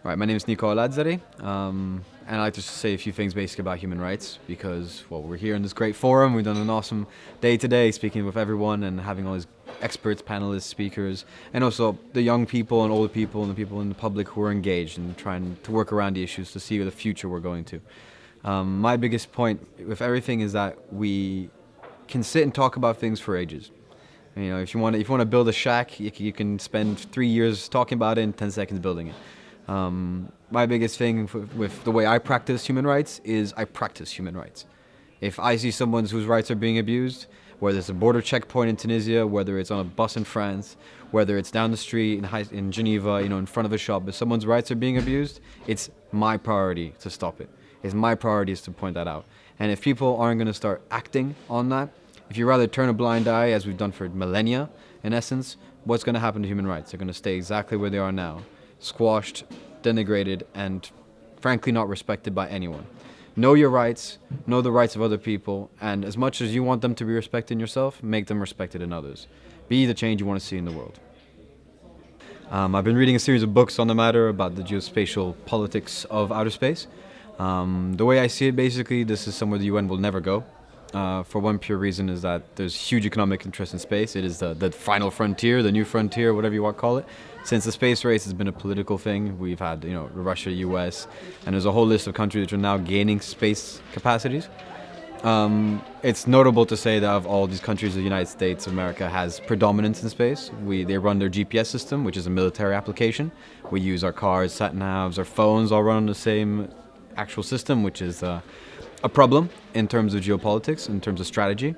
Right, my name is Nicola Lazzari, and I'd like to just say a few things basically about human rights because, well, we're here in this great forum. We've done an awesome day today speaking with everyone and having all these experts, panelists, speakers, and also the young people and older people and the people in the public who are engaged and trying to work around the issues to see the future we're going to. My biggest point with everything is that we can sit and talk about things for ages. You know, if you want to build a shack, you can spend 3 years talking about it and 10 seconds building it. My biggest thing with the way I practice human rights is I practice human rights. If I see someone whose rights are being abused, whether it's a border checkpoint in Tunisia, whether it's on a bus in France, whether it's down the street in Geneva, in front of a shop, if someone's rights are being abused, it's my priority to stop it. It's my priority is to point that out. And if people aren't going to start acting on that, if you rather turn a blind eye, as we've done for millennia, in essence, what's going to happen to human rights? They're going to stay exactly where they are now, squashed, denigrated, and frankly not respected by anyone. Know your rights, know the rights of other people, and as much as you want them to be respected in yourself, make them respected in others. Be the change you want to see in the world. I've been reading a series of books on the matter about the geospatial politics of outer space. The way I see it, basically, this is somewhere the UN will never go. For one pure reason is that there's huge economic interest in space. It is the final frontier, the new frontier, whatever you want to call it. Since the space race has been a political thing, we've had Russia, US, and there's a whole list of countries which are now gaining space capacities. It's notable to say that of all these countries, the United States of America has predominance in space. They run their GPS system, which is a military application. We use our cars, sat-navs, our phones all run on the same actual system, which is a problem in terms of geopolitics, in terms of strategy.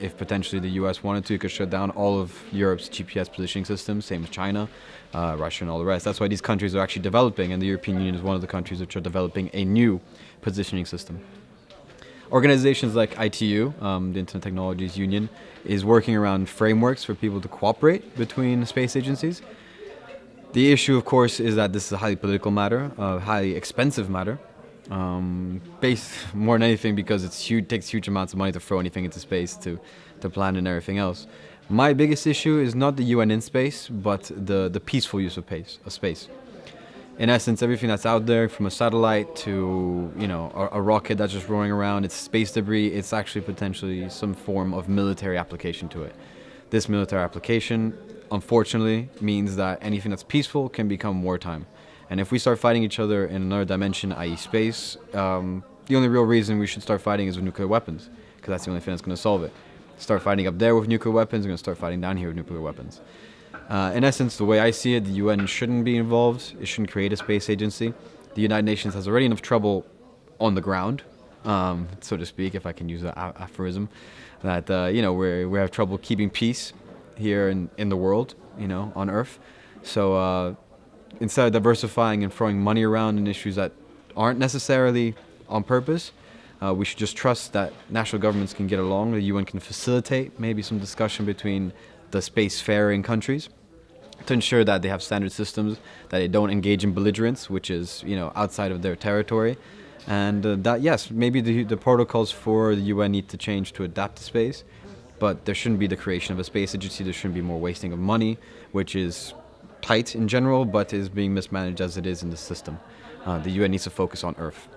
If potentially the US wanted to, it could shut down all of Europe's GPS positioning systems, same as China, Russia, and all the rest. That's why these countries are actually developing, and the European Union is one of the countries which are developing a new positioning system. Organizations like ITU, the Internet Technologies Union, is working around frameworks for people to cooperate between space agencies. The issue, of course, is that this is a highly political matter, a highly expensive matter. Based more than anything because takes huge amounts of money to throw anything into space to plan and everything else. My biggest issue is not the UN in space, but the peaceful use of space. In essence, everything that's out there, from a satellite to a rocket that's just rolling around, it's space debris. It's actually potentially some form of military application to it. This military application, unfortunately, means that anything that's peaceful can become wartime. And if we start fighting each other in another dimension, i.e. space, the only real reason we should start fighting is with nuclear weapons, because that's the only thing that's going to solve it. Start fighting up there with nuclear weapons, we're going to start fighting down here with nuclear weapons. In essence, the way I see it, the UN shouldn't be involved. It shouldn't create a space agency. The United Nations has already enough trouble on the ground, so to speak, if I can use that aphorism, that we have trouble keeping peace here in the world, on Earth. So instead of diversifying and throwing money around in issues that aren't necessarily on purpose, we should just trust that national governments can get along. The UN can facilitate maybe some discussion between the spacefaring countries to ensure that they have standard systems, that they don't engage in belligerence, which is outside of their territory, and that yes, maybe the protocols for the UN need to change to adapt to space, but there shouldn't be the creation of a space agency. There shouldn't be more wasting of money, which is tight in general, but is being mismanaged as it is in the system. The UN needs to focus on Earth.